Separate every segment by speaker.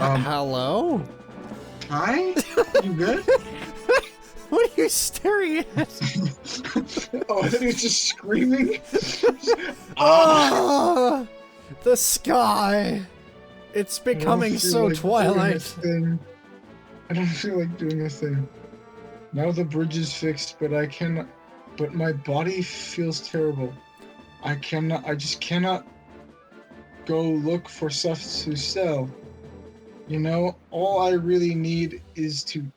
Speaker 1: Hello?
Speaker 2: Hi? You good?
Speaker 1: What are you staring at?
Speaker 2: Oh, I thought he was just screaming.
Speaker 1: Oh, the sky. It's becoming so
Speaker 2: like
Speaker 1: Twilight.
Speaker 2: I don't feel like doing a thing. Now the bridge is fixed, but I cannot. But my body feels terrible. I just cannot go look for stuff to sell. You know, all I really need is to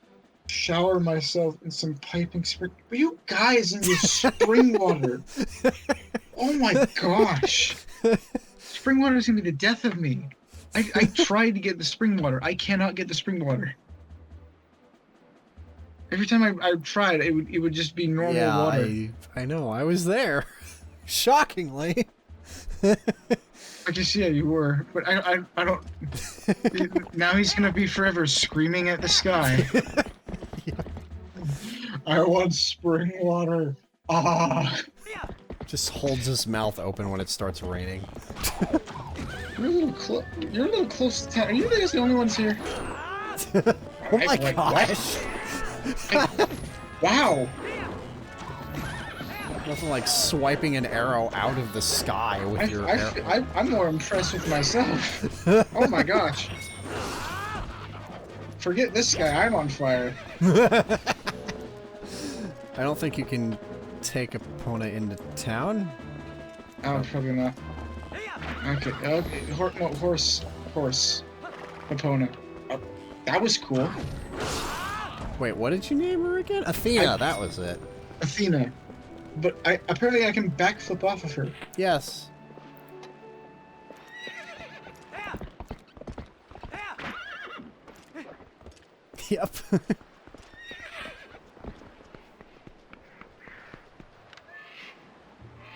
Speaker 2: shower myself in some piping spring. But you guys in your spring water. Oh my gosh. Spring water is going to be the death of me. I tried to get the spring water. I cannot get the spring water. Every time I tried, it would just be normal water.
Speaker 1: I know. I was there. Shockingly.
Speaker 2: I just, yeah, you were. But I don't... Now he's going to be forever screaming at the sky.
Speaker 1: Yeah.
Speaker 2: I want spring water. Ah.
Speaker 1: Just holds his mouth open when it starts raining.
Speaker 2: You're a little close to town. Are you guys the only ones here?
Speaker 1: Oh my gosh.
Speaker 2: Wow.
Speaker 1: Nothing like swiping an arrow out of the sky with your arrow.
Speaker 2: I'm more impressed with myself. Oh my gosh. Forget this guy, I'm on fire.
Speaker 1: I don't think you can take Epona into town.
Speaker 2: Oh, probably not. Okay. Horse. Epona. Oh, that was cool.
Speaker 1: Wait, what did you name her again? Athena, that was it.
Speaker 2: Athena. But apparently I can backflip off of her.
Speaker 1: Yes. Yep.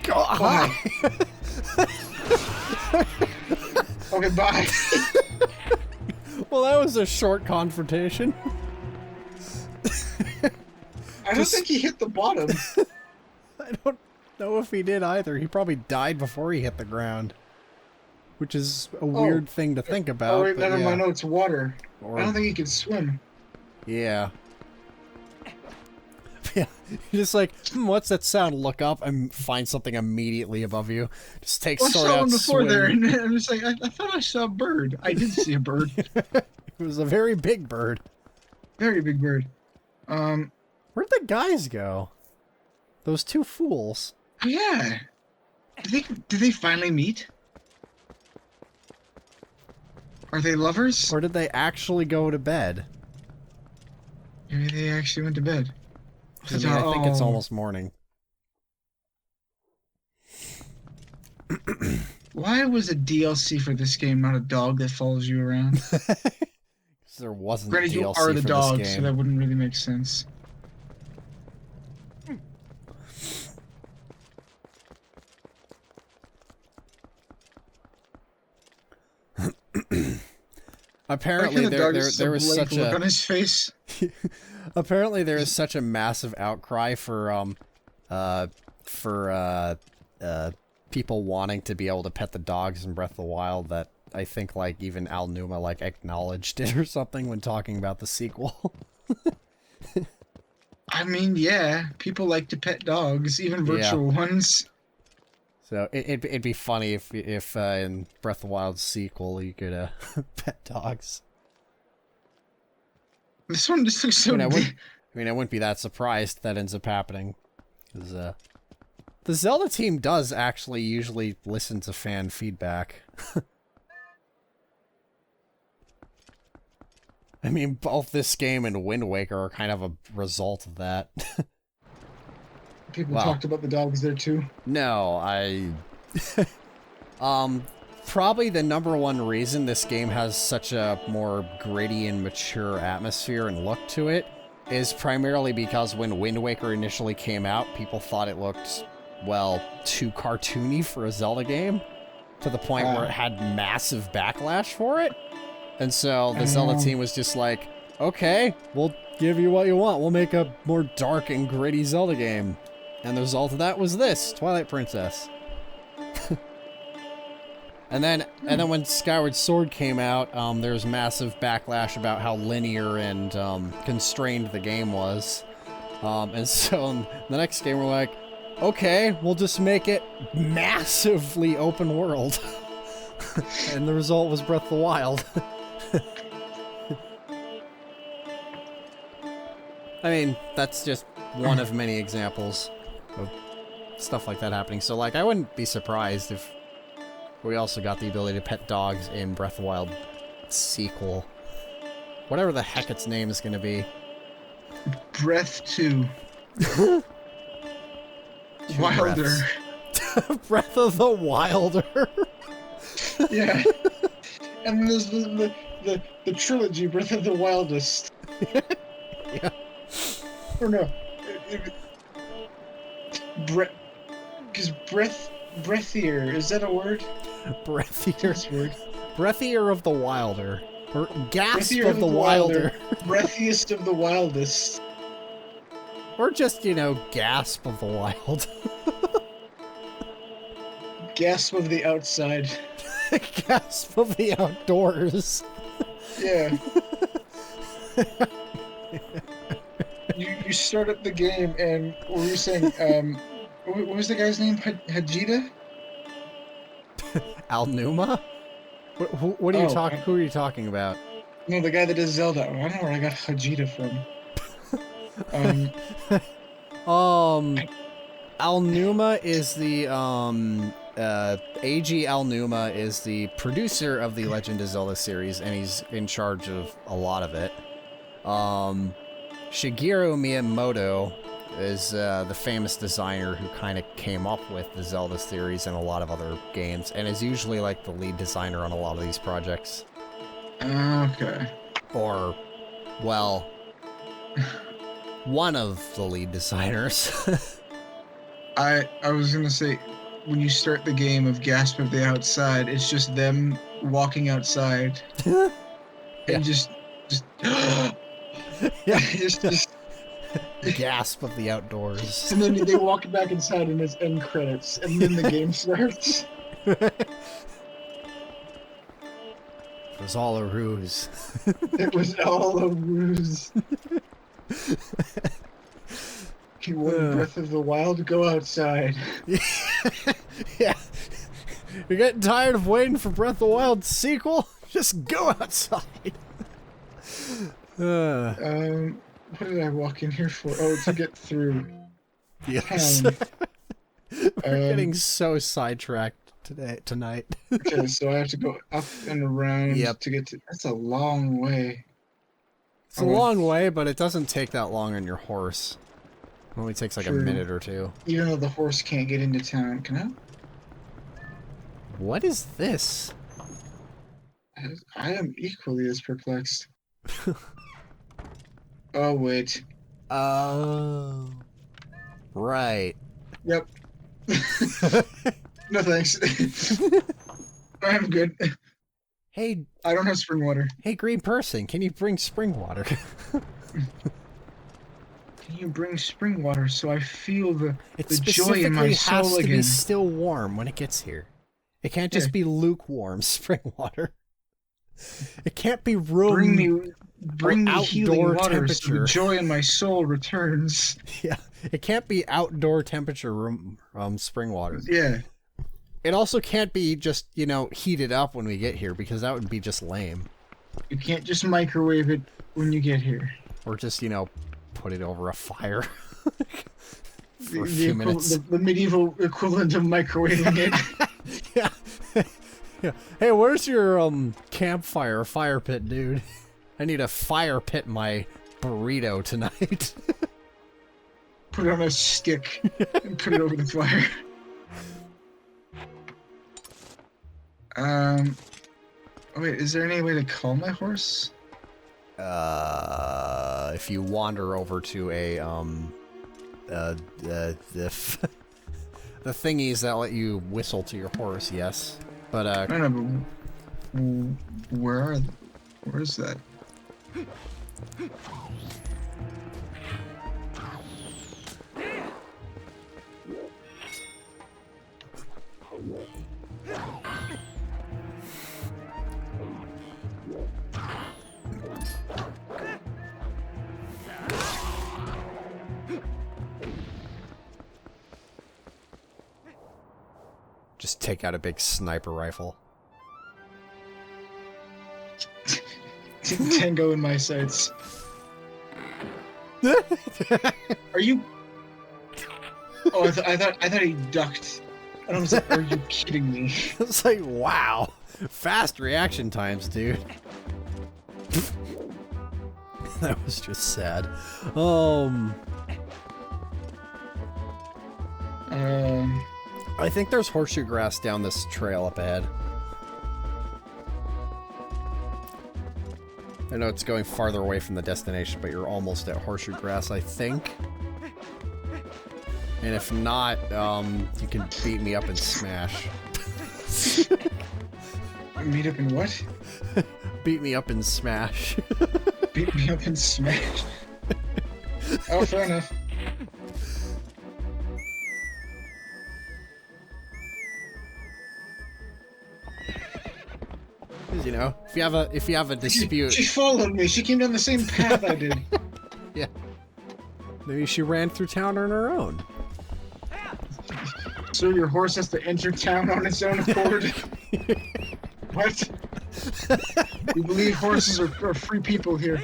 Speaker 2: Bye. Okay, bye.
Speaker 1: Well, that was a short confrontation.
Speaker 2: I don't think he hit the bottom.
Speaker 1: I don't know if he did either. He probably died before he hit the ground. Which is a weird thing to think about.
Speaker 2: Oh, wait, never mind. No, it's water.
Speaker 1: Or,
Speaker 2: I don't think he can swim.
Speaker 1: Yeah. Yeah. You're just like, what's that sound? Look up and find something immediately above you. Just take sword out,
Speaker 2: I saw one before
Speaker 1: swim.
Speaker 2: there, and I'm just like, I thought I saw a bird. I did see a bird.
Speaker 1: It was a very big bird.
Speaker 2: Very big bird.
Speaker 1: Where'd the guys go? Those two fools.
Speaker 2: Oh, yeah. Did they finally meet? Are they lovers?
Speaker 1: Or did they actually go to bed?
Speaker 2: Maybe they actually went to bed.
Speaker 1: I think it's almost morning.
Speaker 2: Why was a DLC for this game not a dog that follows you around?
Speaker 1: There wasn't
Speaker 2: Granted,
Speaker 1: DLC
Speaker 2: you are the
Speaker 1: for
Speaker 2: dog,
Speaker 1: this game.
Speaker 2: so that wouldn't really make sense.
Speaker 1: Apparently there was such a
Speaker 2: look on his face.
Speaker 1: Apparently there is such a massive outcry for people wanting to be able to pet the dogs in Breath of the Wild that I think like even Al Numa like acknowledged it or something when talking about the sequel.
Speaker 2: I mean, yeah, people like to pet dogs, even virtual ones.
Speaker 1: So it'd be funny if in Breath of the Wild's sequel you could pet dogs.
Speaker 2: This one just looks so.
Speaker 1: I wouldn't be that surprised if that ends up happening, because the Zelda team does actually usually listen to fan feedback. I mean, both this game and Wind Waker are kind of a result of that.
Speaker 2: People talked about the dogs there too.
Speaker 1: No, probably the #1 reason this game has such a more gritty and mature atmosphere and look to it is primarily because when Wind Waker initially came out, people thought it looked, well, too cartoony for a Zelda game, to the point where it had massive backlash for it. And so the Zelda team was just like, okay, we'll give you what you want. We'll make a more dark and gritty Zelda game. And the result of that was this, Twilight Princess. And then when Skyward Sword came out, there was massive backlash about how linear and constrained the game was. And so in the next game, we're like, okay, we'll just make it massively open world. And the result was Breath of the Wild. I mean, that's just one of many examples of stuff like that happening. So, like, I wouldn't be surprised if we also got the ability to pet dogs in Breath of the Wild sequel. Whatever the heck its name is going to be.
Speaker 2: Breath 2. Wilder.
Speaker 1: Breath of the Wilder.
Speaker 2: Yeah. And then there's the trilogy, Breath of the Wildest.
Speaker 1: Yeah.
Speaker 2: Or no. Because breathier, is that a word?
Speaker 1: Breathier. Breathier of the Wilder. Or gasp
Speaker 2: Breathier
Speaker 1: of the Wilder.
Speaker 2: Breathiest of the wildest.
Speaker 1: Or just, you know, gasp of the wild.
Speaker 2: Gasp of the outside.
Speaker 1: Gasp of the outdoors.
Speaker 2: Yeah. You start up the game and what were you saying? What was the guy's name? Hajita?
Speaker 1: Alnuma? What are you talking? Who are you talking about?
Speaker 2: No, the guy that does Zelda. I don't know where I got Hajita from.
Speaker 1: Alnuma is the A.G. Alnuma is the producer of the Legend of Zelda series, and he's in charge of a lot of it. Shigeru Miyamoto is the famous designer who kind of came up with the Zelda series and a lot of other games, and is usually like the lead designer on a lot of these projects.
Speaker 2: Okay.
Speaker 1: Or, well, one of the lead designers.
Speaker 2: I was gonna say, when you start the game of Gasp of the Outside, it's just them walking outside and just
Speaker 1: Yeah.
Speaker 2: just
Speaker 1: Gasp of the outdoors.
Speaker 2: and then they walk back inside and it's end credits, and then the game starts.
Speaker 1: It was all a ruse.
Speaker 2: It was all a ruse. You want Breath of the Wild? Go outside.
Speaker 1: Yeah. You're getting tired of waiting for Breath of the Wild sequel? Just go outside.
Speaker 2: What did I walk in here for? Oh, to get through.
Speaker 1: Yes. We're getting so sidetracked tonight.
Speaker 2: Okay, so I have to go up and around to get to... That's a long way.
Speaker 1: It's a long way, but it doesn't take that long on your horse. It only takes like a minute or two.
Speaker 2: Even though the horse can't get into town. Can I?
Speaker 1: What is this?
Speaker 2: I am equally as perplexed. Oh, wait.
Speaker 1: Oh. Right.
Speaker 2: Yep. No thanks. I'm good.
Speaker 1: Hey.
Speaker 2: I don't have spring water.
Speaker 1: Hey, green person, can you bring spring water?
Speaker 2: Can you bring spring water so I feel the joy in
Speaker 1: It
Speaker 2: my soul again?
Speaker 1: has to be still warm when it gets here. It can't just be lukewarm spring water. It can't be room.
Speaker 2: Bring me healing water so the joy in my soul returns.
Speaker 1: Yeah, it can't be outdoor temperature room spring water.
Speaker 2: Yeah.
Speaker 1: It also can't be just, you know, heated up when we get here, because that would be just lame.
Speaker 2: You can't just microwave it when you get here.
Speaker 1: Or just, you know, put it over a fire for a few minutes.
Speaker 2: The medieval equivalent of microwaving it.
Speaker 1: Yeah. Yeah. Hey, where's your campfire fire pit, dude? I need a fire pit my burrito tonight.
Speaker 2: Put it on a stick and put it over the fire. Oh wait, is there any way to call my horse?
Speaker 1: If you wander over to a the thingies that let you whistle to your horse, yes. But
Speaker 2: no, but where is that?
Speaker 1: Just take out a big sniper rifle.
Speaker 2: Tango in my sights. Are you? Oh, I thought he ducked. And I was like, are you kidding me?
Speaker 1: It's like, wow, fast reaction times, dude. That was just sad. I think there's horseshoe grass down this trail up ahead. I know it's going farther away from the destination, but you're almost at horseshoe grass, I think. And if not, you can beat me up and smash.
Speaker 2: Meet up in what?
Speaker 1: Beat me up and smash.
Speaker 2: Beat me up and smash. Oh, fair enough.
Speaker 1: You know, if you have a dispute,
Speaker 2: She followed me. She came down the same path I did.
Speaker 1: yeah. Maybe she ran through town on her own.
Speaker 2: So your horse has to enter town on its own accord? What? You believe horses are free people here?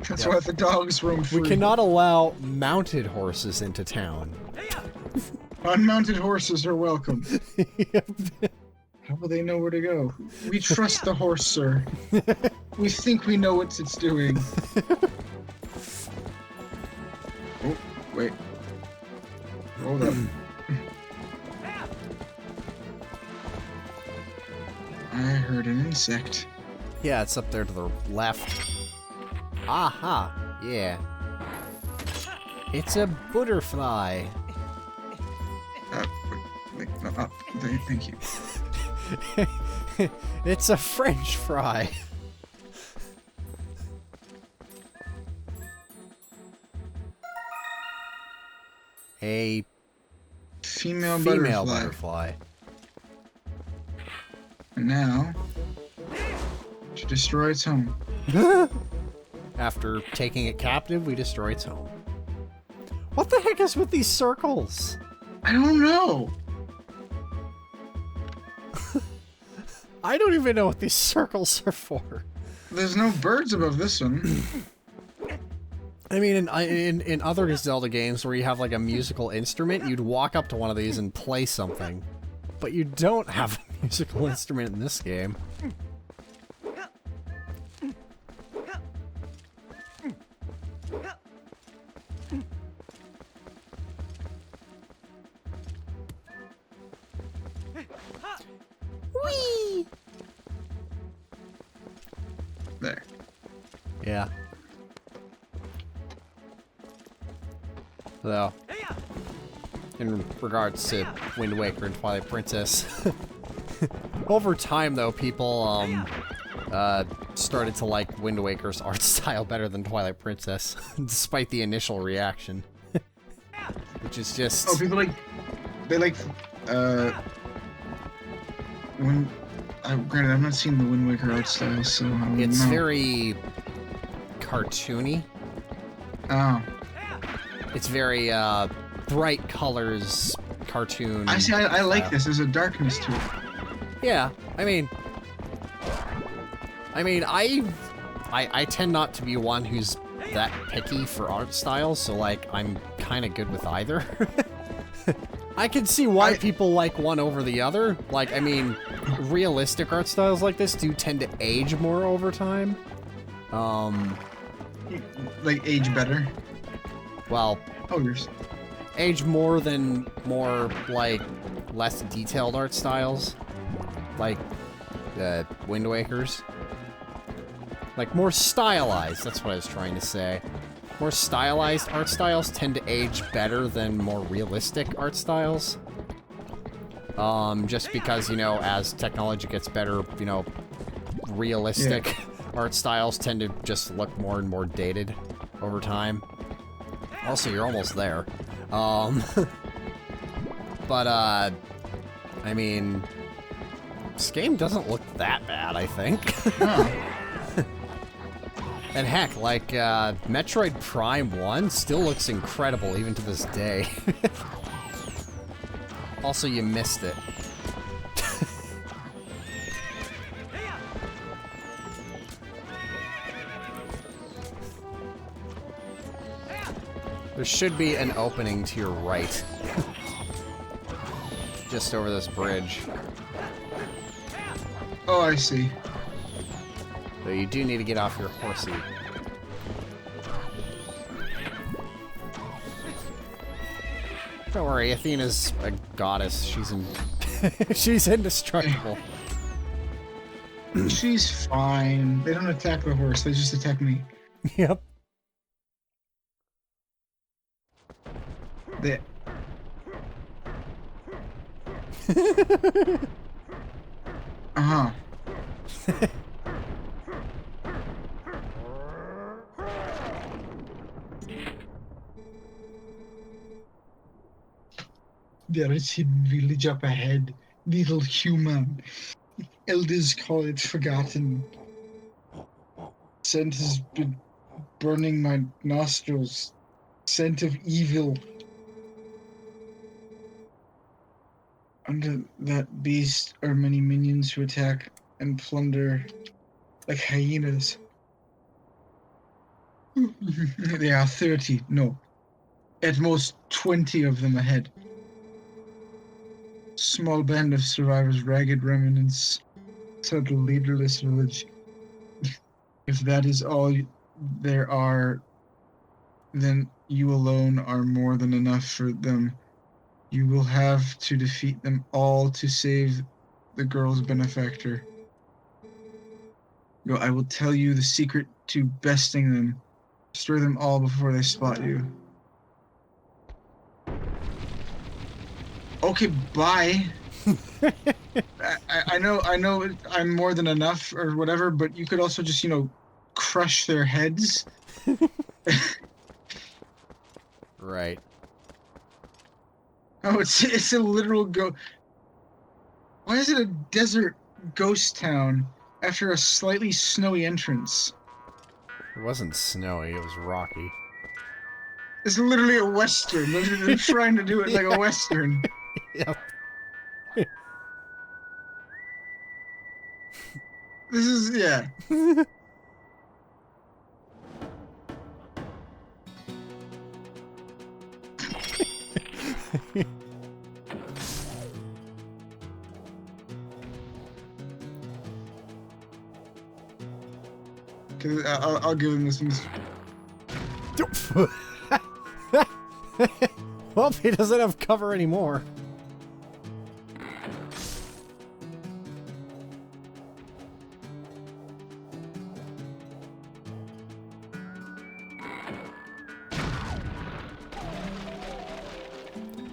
Speaker 2: That's why the dogs roam free.
Speaker 1: We cannot allow mounted horses into town.
Speaker 2: Unmounted horses are welcome. How will they know where to go? We trust the horse, sir. We think we know what it's doing. Oh, wait. Hold up. I heard an insect.
Speaker 1: Yeah, it's up there to the left. Aha! Yeah. It's a butterfly.
Speaker 2: Wait, no, thank you.
Speaker 1: It's a French fry. A
Speaker 2: female
Speaker 1: butterfly.
Speaker 2: And now, to destroy its home.
Speaker 1: After taking it captive, we destroy its home. What the heck is with these circles?
Speaker 2: I don't know.
Speaker 1: I don't even know what these circles are for.
Speaker 2: There's no birds above this one.
Speaker 1: I mean, in other Zelda games where you have like a musical instrument, you'd walk up to one of these and play something. But you don't have a musical instrument in this game. Whee!
Speaker 2: There.
Speaker 1: Yeah. So, in regards to Wind Waker and Twilight Princess, over time though, people started to like Wind Waker's art style better than Twilight Princess, despite the initial reaction. Which is just...
Speaker 2: Oh, people when... granted, I've not seen the Wind Waker art style, so I don't
Speaker 1: It's
Speaker 2: know.
Speaker 1: very... cartoony.
Speaker 2: Oh.
Speaker 1: It's very, bright colors, cartoon.
Speaker 2: I see, I like
Speaker 1: style.
Speaker 2: this. There's a darkness to it.
Speaker 1: Yeah, I mean, I tend not to be one who's that picky for art styles, so like I'm kind of good with either. I can see why people like one over the other. Like, I mean, realistic art styles like this do tend to age more over time.
Speaker 2: Like, age better.
Speaker 1: Well,
Speaker 2: Oh, yours.
Speaker 1: age more than more, like, less detailed art styles. Like, Wind Waker's. Like, more stylized, that's what I was trying to say. More stylized art styles tend to age better than more realistic art styles. Just because, you know, as technology gets better, you know, realistic art styles tend to just look more and more dated over time. Also, you're almost there. But, I mean, this game doesn't look that bad, I think.
Speaker 2: Oh.
Speaker 1: And heck, like, Metroid Prime 1 still looks incredible even to this day. Also, you missed it. There should be an opening to your right. Just over this bridge.
Speaker 2: Oh, I see.
Speaker 1: But you do need to get off your horsey. Don't worry, Athena's a goddess. She's indestructible.
Speaker 2: She's fine. They don't attack the horse, they just attack me.
Speaker 1: Yep.
Speaker 2: They... Uh-huh. There is a hidden village up ahead. Little human. Elders call it forgotten. Scent has been burning my nostrils. Scent of evil. Under that beast are many minions who attack and plunder like hyenas. There are 30, no, at most 20 of them ahead. Small band of survivors, ragged remnants, settle leaderless village. If that is all there are, then you alone are more than enough for them. You will have to defeat them all to save the girl's benefactor. I will tell you the secret to besting them. Destroy them all before they spot you. Okay, bye. I know I'm more than enough or whatever, but you could also just, crush their heads.
Speaker 1: Right.
Speaker 2: Oh, it's a literal Why is it a desert ghost town after a slightly snowy entrance?
Speaker 1: It wasn't snowy, it was rocky.
Speaker 2: It's literally a western. They're trying to do it like a western.
Speaker 1: Yep.
Speaker 2: This is, yeah. I'll give him this one.
Speaker 1: Well, he doesn't have cover anymore.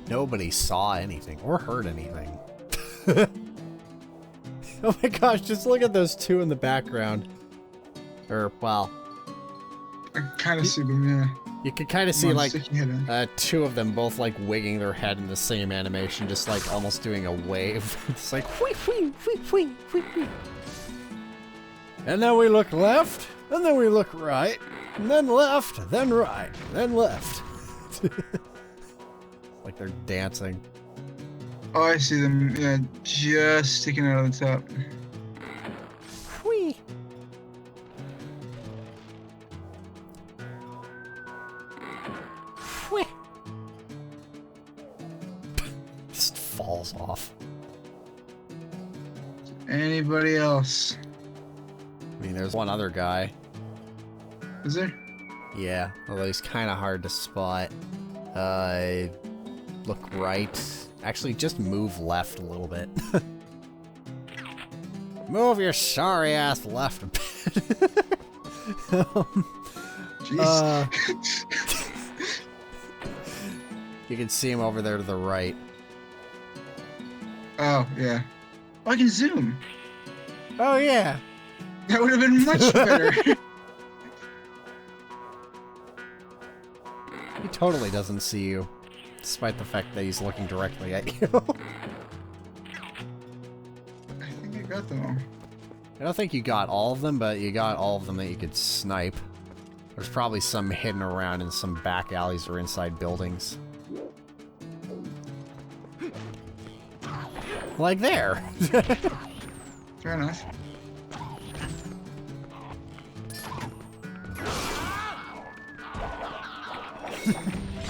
Speaker 1: Nobody saw anything or heard anything. Oh my gosh, just look at those two in the background. Or, well...
Speaker 2: I kind of see them, yeah.
Speaker 1: You can kind of see, like, two of them both, like, wigging their head in the same animation, just, like, almost doing a wave. It's like, whee, whee, whee, whee, whee, whee. And then we look left, and then we look right, and then left, then right, then left. Like they're dancing.
Speaker 2: Oh, I see them, yeah, just sticking out of the top.
Speaker 1: Whee! Whee! Just falls off.
Speaker 2: Anybody else?
Speaker 1: I mean, there's one other guy.
Speaker 2: Is there?
Speaker 1: Yeah, although he's kind of hard to spot. Look right. Actually, just move left a little bit. Move your sorry ass left a bit.
Speaker 2: Jeez.
Speaker 1: You can see him over there to the right.
Speaker 2: Oh, yeah. Oh, I can zoom.
Speaker 1: Oh, yeah.
Speaker 2: That would have been much better.
Speaker 1: He totally doesn't see you, despite the fact that he's looking directly at you.
Speaker 2: I think I got them all.
Speaker 1: I don't think you got all of them, but you got all of them that you could snipe. There's probably some hidden around in some back alleys or inside buildings. Like there.
Speaker 2: Fair enough.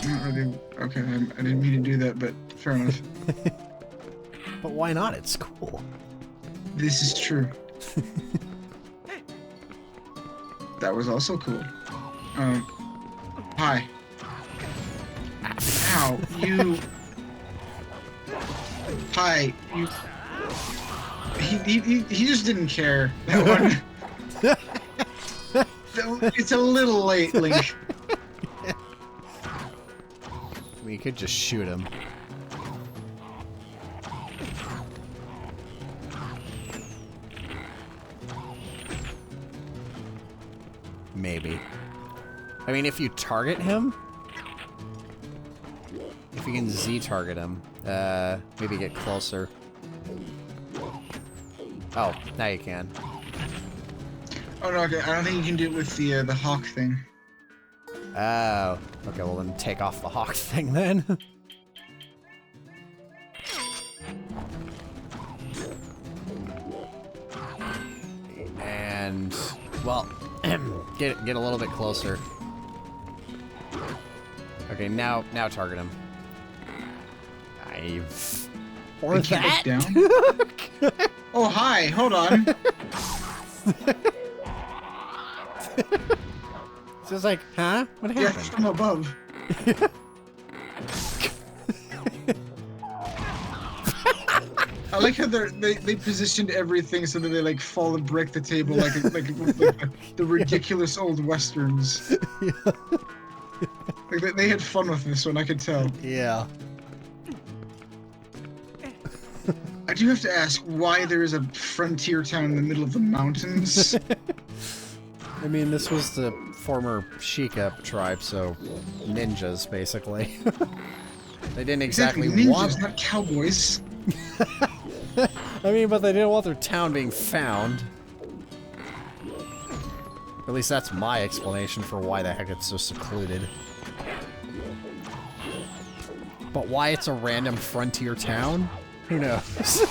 Speaker 2: Not really. Okay, I didn't mean to do that, but fair enough.
Speaker 1: But why not? It's cool.
Speaker 2: This is true. That was also cool. Hi. Ow, you. Hi, you. He just didn't care. That one. It's a little late, Link.
Speaker 1: We could just shoot him. Maybe. I mean, if you target him, if you can Z-target him, maybe get closer. Oh, now you can.
Speaker 2: Oh no, okay. I don't think you can do it with the hawk thing.
Speaker 1: Oh, okay. Well, then take off the hawk thing then. And well, get a little bit closer. Okay, now target him. Or
Speaker 2: They keep
Speaker 1: that.
Speaker 2: us down? Oh hi, hold on.
Speaker 1: So it's like, huh? What
Speaker 2: Yeah,
Speaker 1: happened?
Speaker 2: from above. I like how they positioned everything so that they like fall and break the table like the ridiculous old westerns.
Speaker 1: Yeah.
Speaker 2: Like they had fun with this one, I could tell.
Speaker 1: Yeah.
Speaker 2: I do have to ask why there is a frontier town in the middle of the mountains.
Speaker 1: I mean, this was the former Sheikah tribe, so ninjas, basically. They didn't exactly
Speaker 2: ninjas,
Speaker 1: want...
Speaker 2: not cowboys.
Speaker 1: I mean, but they didn't want their town being found. At least that's my explanation for why the heck it's so secluded. But why it's a random frontier town? Who knows?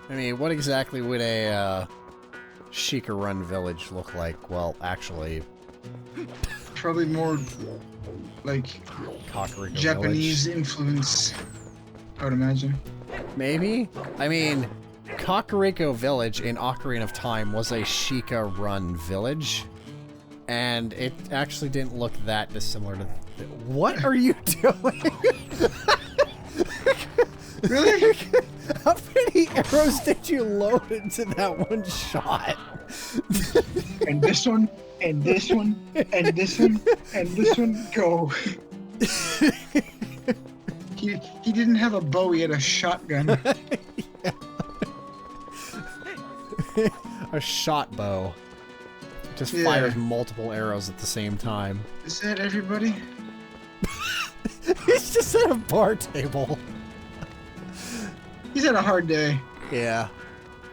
Speaker 1: I mean, what exactly would a Sheikah-run village look like? Well, actually...
Speaker 2: Probably more, like,
Speaker 1: Kakariko
Speaker 2: Japanese
Speaker 1: village.
Speaker 2: influence, I would imagine.
Speaker 1: Maybe? I mean, Kakariko Village in Ocarina of Time was a Sheikah-run village, and it actually didn't look that dissimilar to... What are you doing?
Speaker 2: Really?
Speaker 1: How many arrows did you load into that one shot?
Speaker 2: And this one, and this one, and this one, and this one, go. He didn't have a bow, he had a shotgun.
Speaker 1: A shot bow. Just fires multiple arrows at the same time.
Speaker 2: Is that everybody?
Speaker 1: He's just at a bar table.
Speaker 2: He's had a hard day.
Speaker 1: Yeah.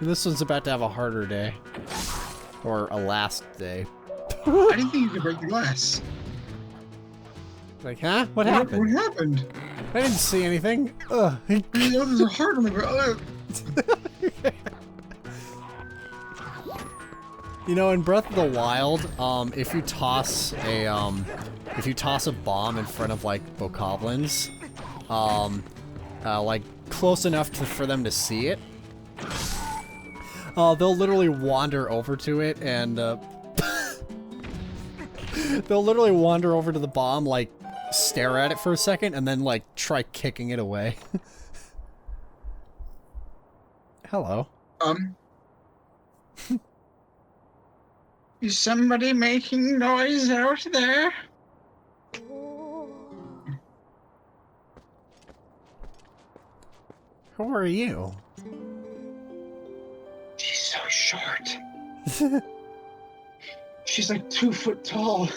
Speaker 1: This one's about to have a harder day. Or a last day.
Speaker 2: I didn't think you could break the glass.
Speaker 1: Like, huh? What happened?
Speaker 2: What happened?
Speaker 1: I didn't see anything. Ugh.
Speaker 2: You know, there's a heart on the ground.
Speaker 1: You know, in Breath of the Wild, if you toss a bomb in front of like bokoblins, like close enough for them to see it, they'll literally wander over to it and they'll literally wander over to the bomb, like stare at it for a second, and then like try kicking it away. Hello.
Speaker 2: Is somebody making noise out there?
Speaker 1: Who are you?
Speaker 2: She's so short. She's like 2 foot tall.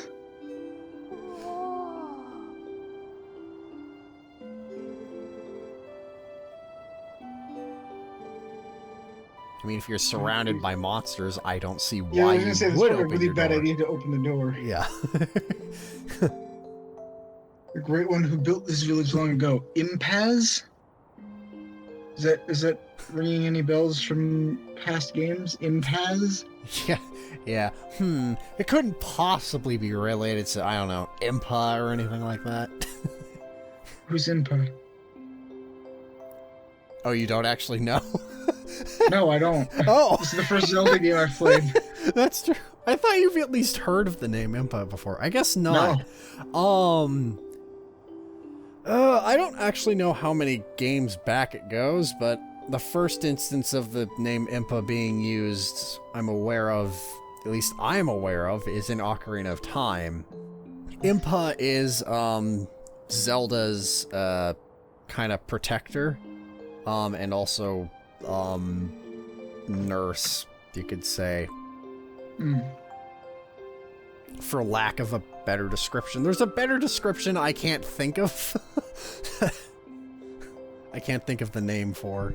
Speaker 1: I mean, if you're surrounded by monsters, I don't see
Speaker 2: Yeah, I
Speaker 1: why
Speaker 2: was gonna
Speaker 1: you
Speaker 2: say, this
Speaker 1: would
Speaker 2: is a
Speaker 1: open
Speaker 2: really
Speaker 1: your
Speaker 2: bad
Speaker 1: door.
Speaker 2: idea to open the door.
Speaker 1: Yeah.
Speaker 2: The great one who built this village long ago. Impaz? Is that ringing any bells from past games? Impaz?
Speaker 1: Yeah, yeah. It couldn't possibly be related to, I don't know, Impa or anything like that.
Speaker 2: Who's Impa?
Speaker 1: Oh, you don't actually know?
Speaker 2: No, I don't.
Speaker 1: Oh!
Speaker 2: This is the first Zelda game I've played.
Speaker 1: That's true. I thought you've at least heard of the name Impa before. I guess not.
Speaker 2: No.
Speaker 1: I don't actually know how many games back it goes, but the first instance of the name Impa being used, I'm aware of, at least I'm aware of, is in Ocarina of Time. Impa is, Zelda's, kind of protector, and also, nurse, you could say. For lack of a better description. There's a better description I can't think of. I can't think of the name for.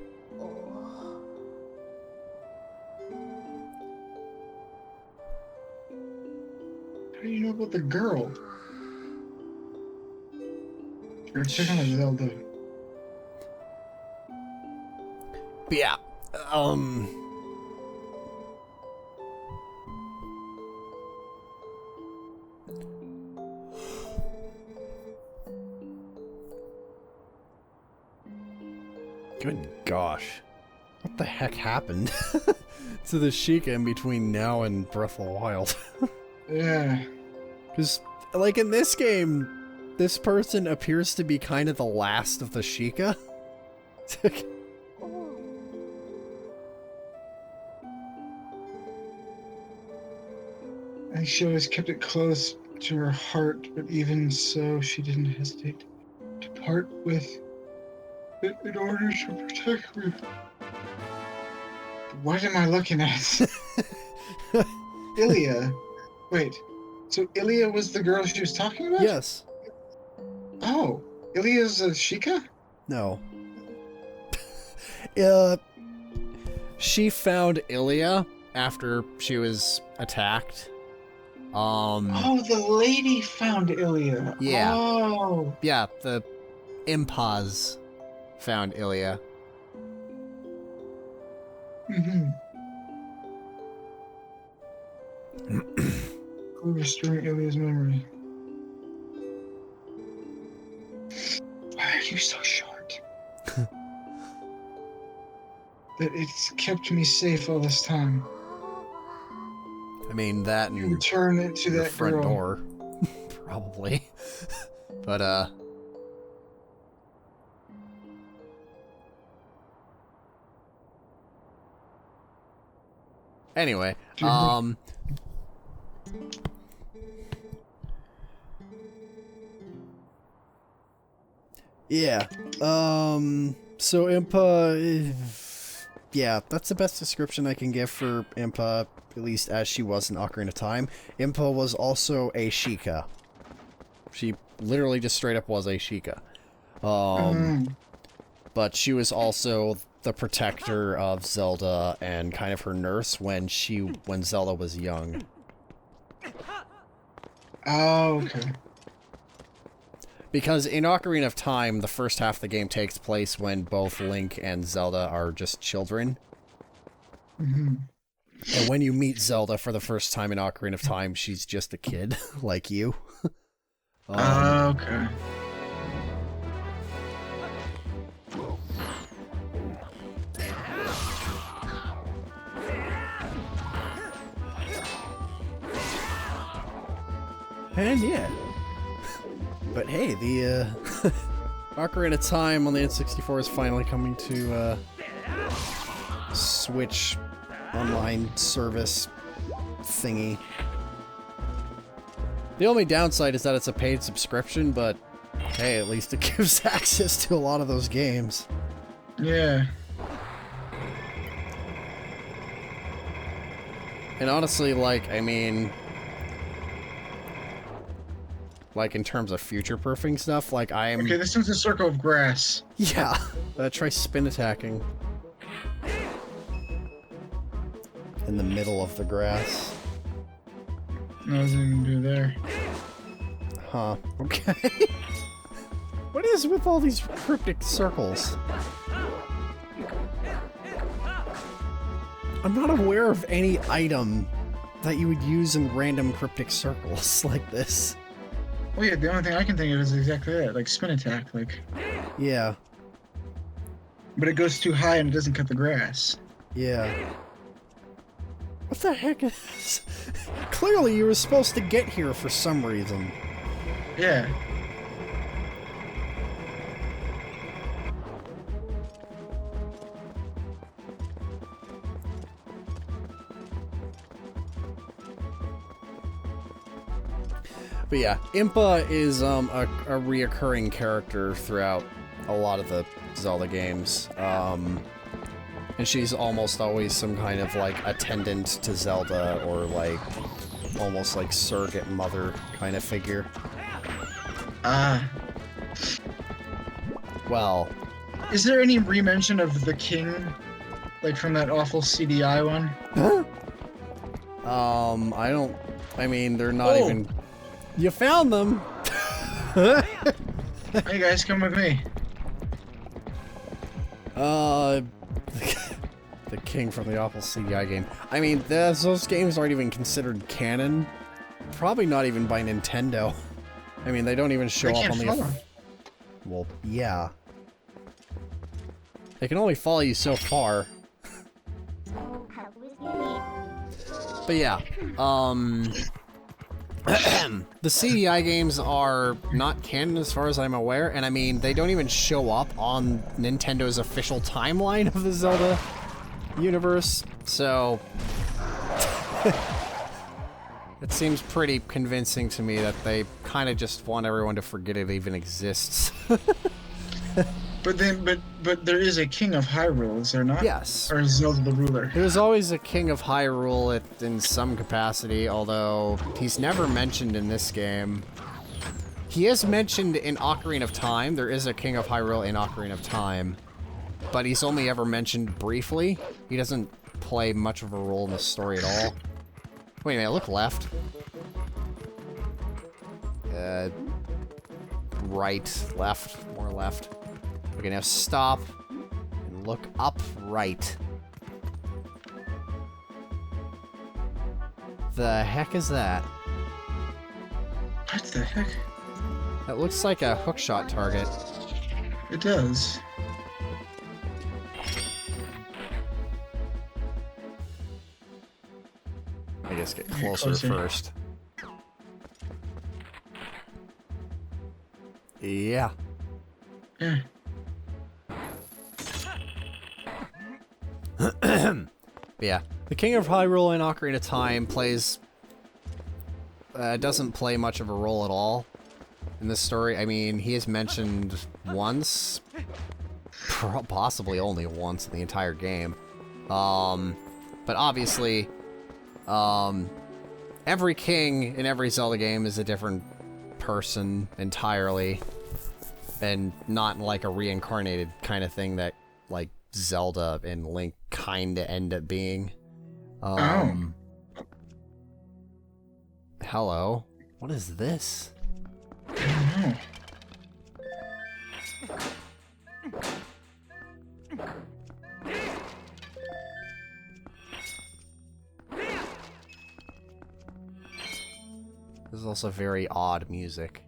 Speaker 2: How do you know about the girl? You're checking on Zelda.
Speaker 1: But yeah, good gosh. What the heck happened to the Sheikah in between now and Breath of the Wild?
Speaker 2: Yeah.
Speaker 1: Because, like, in this game, this person appears to be kind of the last of the Sheikah.
Speaker 2: I think she always kept it close to her heart, but even so, she didn't hesitate to part with it in order to protect me. What am I looking at? Ilia. Wait, so Ilia was the girl she was talking about?
Speaker 1: Yes.
Speaker 2: Oh, Ilia's a Sheikah?
Speaker 1: No. She found Ilia after she was attacked.
Speaker 2: Oh, the lady found Ilia.
Speaker 1: Yeah.
Speaker 2: Oh.
Speaker 1: Yeah, the Impas found Ilia.
Speaker 2: Mm-hmm. Restoring Ilia's memory. Why are you so short? That it's kept me safe all this time.
Speaker 1: I mean, that and
Speaker 2: Return it to
Speaker 1: your
Speaker 2: that
Speaker 1: front
Speaker 2: girl.
Speaker 1: door. Probably. But, anyway, yeah, so Impa, yeah, that's the best description I can give for Impa, at least as she was in Ocarina of Time. Impa was also a Sheikah. She literally just straight up was a Sheikah. But she was also the protector of Zelda and kind of her nurse when Zelda was young.
Speaker 2: Oh, okay.
Speaker 1: Because in Ocarina of Time, the first half of the game takes place when both Link and Zelda are just children.
Speaker 2: Mm-hmm.
Speaker 1: And when you meet Zelda for the first time in Ocarina of Time, she's just a kid, like you.
Speaker 2: Okay.
Speaker 1: And yeah. But hey, the Ocarina of Time on the N64 is finally coming to Switch online service thingy. The only downside is that it's a paid subscription, but hey, at least it gives access to a lot of those games.
Speaker 2: Yeah.
Speaker 1: And honestly, like, I mean, like, in terms of future-proofing stuff, like,
Speaker 2: Okay, this one's a circle of grass.
Speaker 1: Yeah, try spin attacking. In the middle of the grass.
Speaker 2: Nothing to do there.
Speaker 1: Huh, okay. What is with all these cryptic circles? I'm not aware of any item that you would use in random cryptic circles like this.
Speaker 2: Oh yeah, the only thing I can think of is exactly that, like spin attack, like.
Speaker 1: Yeah.
Speaker 2: But it goes too high and it doesn't cut the grass.
Speaker 1: Yeah. What the heck is... Clearly you were supposed to get here for some reason.
Speaker 2: Yeah.
Speaker 1: But yeah, Impa is a reoccurring character throughout a lot of the Zelda games. And she's almost always some kind of, like, attendant to Zelda, or, like, almost like surrogate mother kind of figure. Well...
Speaker 2: Is there any re-mention of the king? Like, from that awful CDI one?
Speaker 1: I don't... I mean, they're not even... You found them!
Speaker 2: Hey guys, come with me.
Speaker 1: The king from the awful CDI game. I mean, those games aren't even considered canon. Probably not even by Nintendo. I mean, they don't even show up on the... Well, yeah. They can only follow you so far. But yeah, the CDI games are not canon as far as I'm aware, and I mean, they don't even show up on Nintendo's official timeline of the Zelda universe, so... It seems pretty convincing to me that they kind of just want everyone to forget it even exists.
Speaker 2: But there is a king of Hyrule, is there not?
Speaker 1: Yes.
Speaker 2: Or is Zelda the ruler?
Speaker 1: There's always a king of Hyrule in some capacity, although he's never mentioned in this game. He is mentioned in Ocarina of Time. There is a king of Hyrule in Ocarina of Time, but he's only ever mentioned briefly. He doesn't play much of a role in the story at all. Wait a minute, look left. Right, left, more left. Okay, now stop and look up right. The heck is that?
Speaker 2: What the heck?
Speaker 1: That looks like a hookshot target.
Speaker 2: It does.
Speaker 1: I guess get closer first. Yeah.
Speaker 2: Yeah.
Speaker 1: Yeah. The King of Hyrule in Ocarina of Time plays... doesn't play much of a role at all in this story. I mean, he is mentioned once, possibly only once in the entire game. But obviously, every king in every Zelda game is a different person entirely, and not like a reincarnated kind of thing that, like, Zelda and Link kinda end up being. Hello? What is this?
Speaker 2: I don't know.
Speaker 1: This is also very odd music.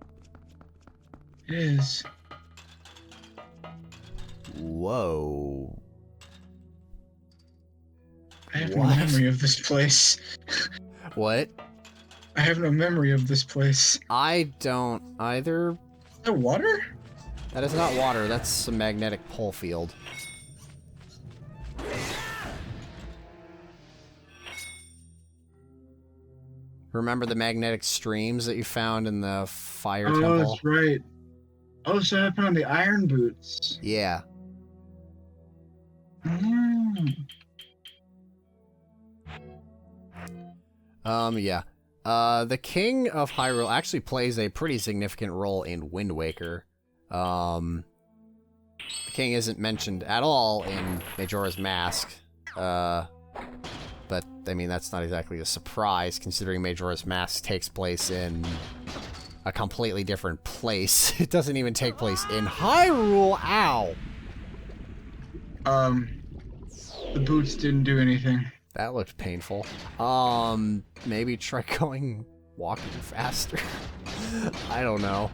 Speaker 2: It is.
Speaker 1: Whoa.
Speaker 2: I have no memory of this place.
Speaker 1: What?
Speaker 2: I have no memory of this place.
Speaker 1: I don't either.
Speaker 2: Is that water?
Speaker 1: That is not water, that's a magnetic pole field. Remember the magnetic streams that you found in the fire temple?
Speaker 2: Oh, that's right. Oh, so I found the iron boots.
Speaker 1: Yeah. Yeah. The King of Hyrule actually plays a pretty significant role in Wind Waker. The king isn't mentioned at all in Majora's Mask. But, I mean, that's not exactly a surprise, considering Majora's Mask takes place in a completely different place. It doesn't even take place in Hyrule. Ow!
Speaker 2: The boots didn't do anything.
Speaker 1: That looked painful. Maybe try walking faster. I don't know.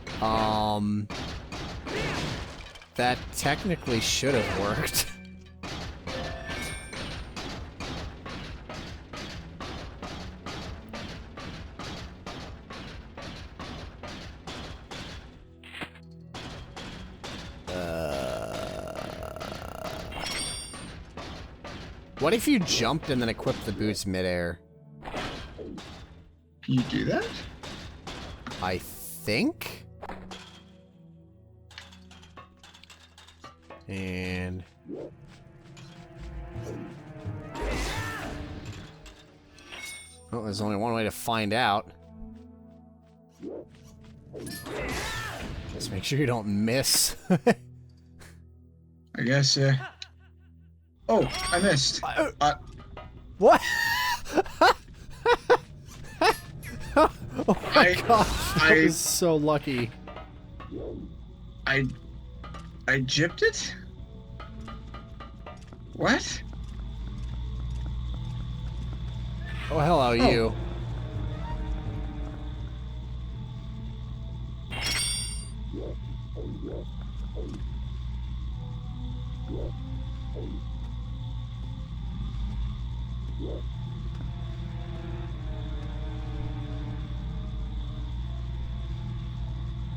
Speaker 1: That technically should have worked. What if you jumped and then equipped the boots midair?
Speaker 2: Can you do that?
Speaker 1: I think? And... well, there's only one way to find out. Just make sure you don't miss.
Speaker 2: I guess, yeah. Oh, I missed.
Speaker 1: What? Oh my gosh, I was so lucky.
Speaker 2: I gypped it? What?
Speaker 1: Oh, hello, you.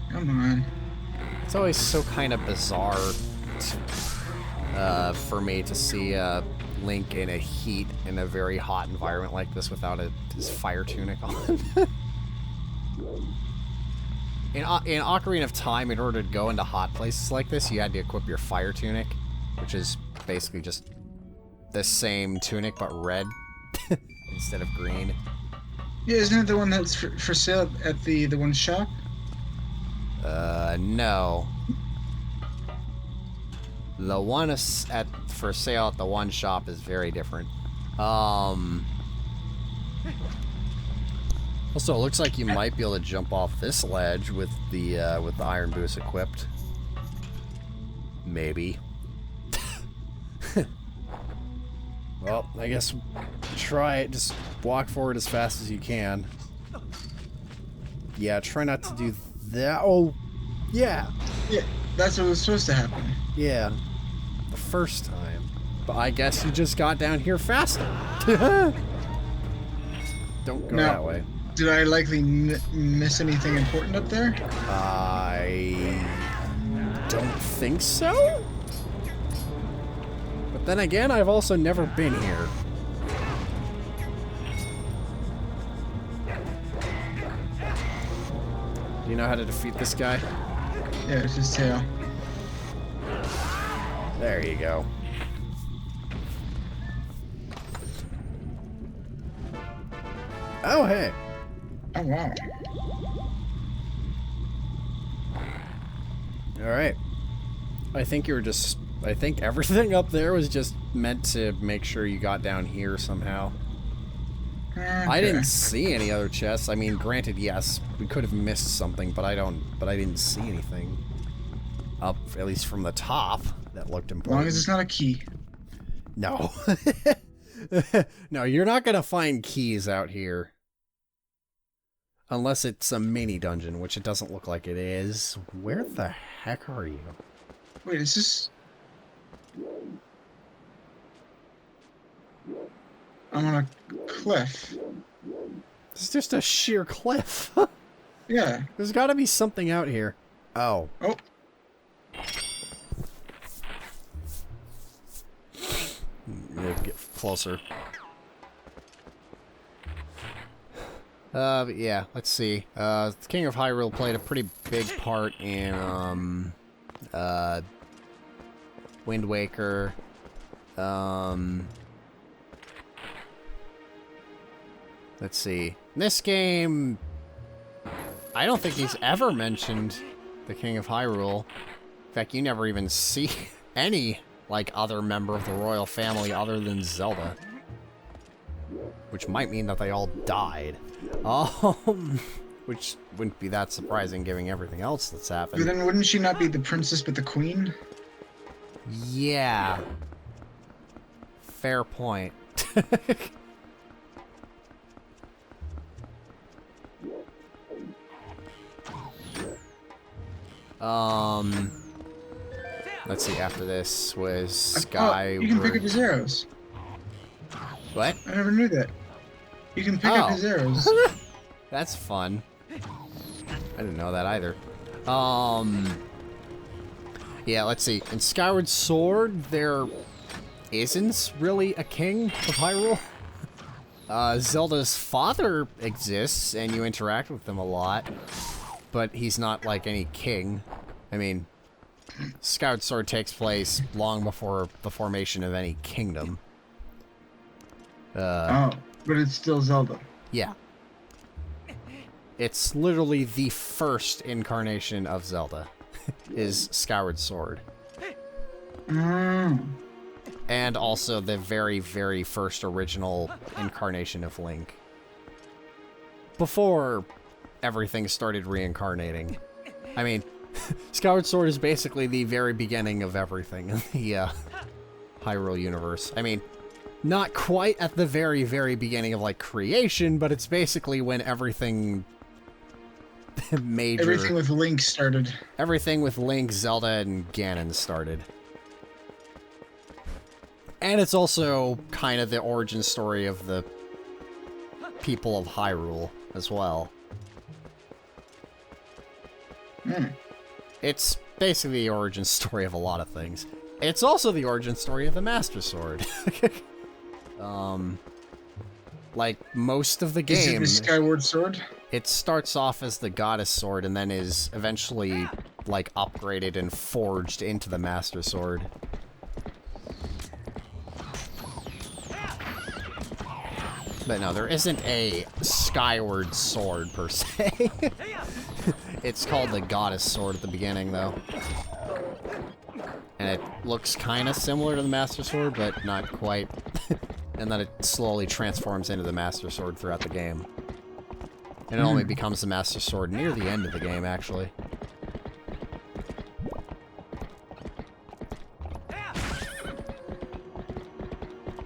Speaker 2: Come on.
Speaker 1: It's always so kind of bizarre for me to see Link in a heat in a very hot environment like this without his fire tunic on. In Ocarina of Time, in order to go into hot places like this, you had to equip your fire tunic, which is basically just the same tunic but red instead of green.
Speaker 2: Yeah, isn't it the one that's for sale at the one shop?
Speaker 1: No. The one for sale at the one shop is very different. Also, it looks like you might be able to jump off this ledge with the iron boots equipped. Maybe. Well, I guess try it. Just walk forward as fast as you can. Yeah, try not to do that. Oh, yeah.
Speaker 2: Yeah, that's what was supposed to happen.
Speaker 1: Yeah, the first time. But I guess you just got down here faster. Don't go that way.
Speaker 2: Did I likely miss anything important up there?
Speaker 1: I don't think so. But then again, I've also never been here. Do you know how to defeat this guy?
Speaker 2: Yeah, it's his tail.
Speaker 1: There you go. Oh, hey.
Speaker 2: Oh, wow.
Speaker 1: Alright. I think everything up there was just meant to make sure you got down here somehow.
Speaker 2: Okay.
Speaker 1: I didn't see any other chests. I mean, granted, yes, we could have missed something, but I didn't see anything up, at least from the top, that looked important.
Speaker 2: As long as it's not a key.
Speaker 1: No. No, you're not gonna find keys out here. Unless it's a mini dungeon, which it doesn't look like it is. Where the heck are you?
Speaker 2: Wait, is this... I'm on a cliff.
Speaker 1: It's just a sheer cliff.
Speaker 2: Yeah.
Speaker 1: There's gotta be something out here. Oh.
Speaker 2: Oh.
Speaker 1: Get closer. But yeah, let's see. The King of Hyrule played a pretty big part in, Wind Waker. Let's see. In this game, I don't think he's ever mentioned the King of Hyrule. In fact, you never even see any, like, other member of the royal family other than Zelda. Which might mean that they all died. Which wouldn't be that surprising given everything else that's
Speaker 2: But
Speaker 1: happened.
Speaker 2: then wouldn't she not be the princess but the queen?
Speaker 1: Yeah. Fair point. Let's see, after this was Sky...
Speaker 2: Oh, you can pick up his arrows.
Speaker 1: What?
Speaker 2: I never knew that. You can pick up his arrows.
Speaker 1: That's fun. I didn't know that either. Yeah, let's see. In Skyward Sword, there isn't really a king of Hyrule. Zelda's father exists, and you interact with him a lot, but he's not like any king. I mean, Skyward Sword takes place long before the formation of any kingdom.
Speaker 2: Oh, but it's still Zelda.
Speaker 1: Yeah. It's literally the first incarnation of Zelda, is Skyward Sword.
Speaker 2: Mm.
Speaker 1: And also the very, very first original incarnation of Link. Before everything started reincarnating. I mean, Skyward Sword is basically the very beginning of everything in the Hyrule universe. I mean, not quite at the very, very beginning of, like, creation, but it's basically when everything major...
Speaker 2: Everything with Link started.
Speaker 1: Everything with Link, Zelda, and Ganon started. And it's also kind of the origin story of the people of Hyrule as well.
Speaker 2: Hmm.
Speaker 1: It's basically the origin story of a lot of things. It's also the origin story of the Master Sword. Like most of the game...
Speaker 2: Is it the Skyward Sword?
Speaker 1: It starts off as the Goddess Sword and then is eventually, like, upgraded and forged into the Master Sword. But no, there isn't a Skyward Sword, per se. It's called the Goddess Sword at the beginning, though. And it looks kind of similar to the Master Sword, but not quite. And then it slowly transforms into the Master Sword throughout the game. And it only becomes the Master Sword near the end of the game, actually.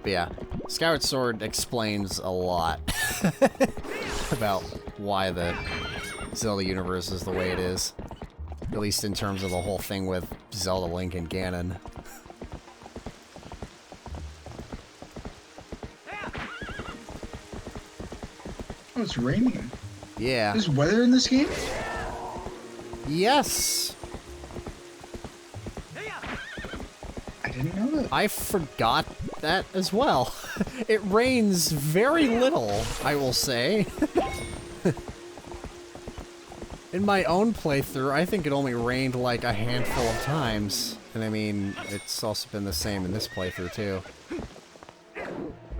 Speaker 1: But yeah, Skyward Sword explains a lot about why the Zelda universe is the way it is. At least in terms of the whole thing with Zelda, Link, and Ganon.
Speaker 2: Oh, it's raining.
Speaker 1: Yeah.
Speaker 2: There's weather in this game?
Speaker 1: Yes!
Speaker 2: I didn't know that.
Speaker 1: I forgot that as well. It rains very little, I will say. In my own playthrough, I think it only rained like a handful of times. And I mean, it's also been the same in this playthrough too.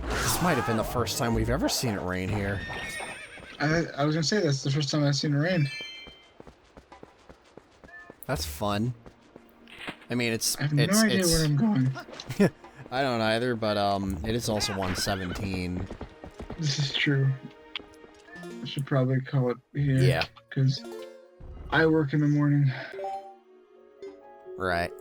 Speaker 1: This might have been the first time we've ever seen it rain here.
Speaker 2: I was gonna say that's the first time I've seen it rain.
Speaker 1: That's fun. I mean,
Speaker 2: I have no idea where I'm going.
Speaker 1: I don't either, but it is also 117.
Speaker 2: This is true. I should probably call it here.
Speaker 1: Yeah.
Speaker 2: Because I work in the morning.
Speaker 1: Right.